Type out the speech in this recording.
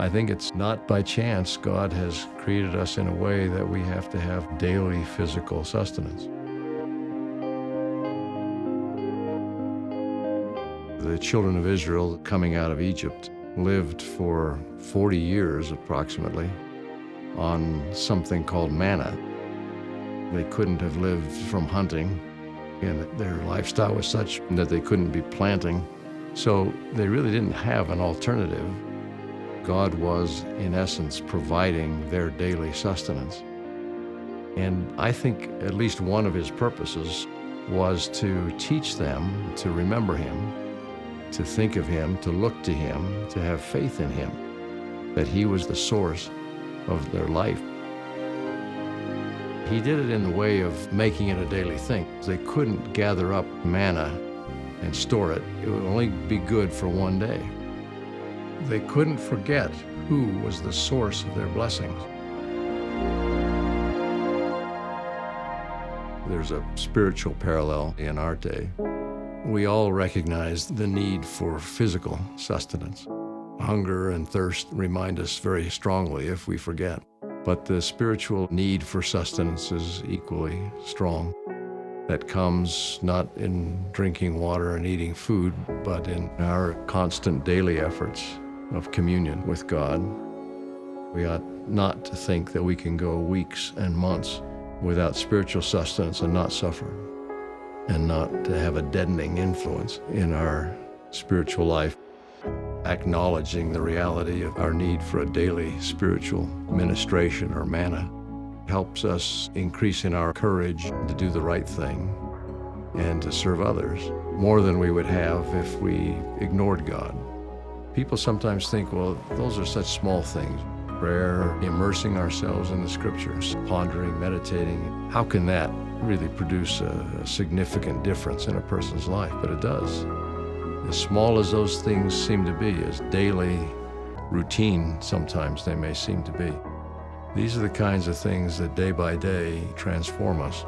I think it's not by chance God has created us in a way that we have to have daily physical sustenance. The children of Israel coming out of Egypt lived for 40 years approximately on something called manna. They couldn't have lived from hunting, and their lifestyle was such that they couldn't be planting. So they really didn't have an alternative. God was, in essence, providing their daily sustenance. And I think at least one of his purposes was to teach them to remember him, to think of him, to look to him, to have faith in him, that he was the source of their life. He did it in the way of making it a daily thing. They couldn't gather up manna and store it. It would only be good for one day. They couldn't forget who was the source of their blessings. There's a spiritual parallel in our day. We all recognize the need for physical sustenance. Hunger and thirst remind us very strongly if we forget. But the spiritual need for sustenance is equally strong. That comes not in drinking water and eating food, but in our constant daily efforts of communion with God. We ought not to think that we can go weeks and months without spiritual sustenance and not suffer, and not to have a deadening influence in our spiritual life. Acknowledging the reality of our need for a daily spiritual ministration or manna helps us increase in our courage to do the right thing and to serve others more than we would have if we ignored God. People sometimes think, well, those are such small things. Prayer, immersing ourselves in the scriptures, pondering, meditating. How can that really produce a significant difference in a person's life? But it does. As small as those things seem to be, as daily routine sometimes they may seem to be, these are the kinds of things that day by day transform us.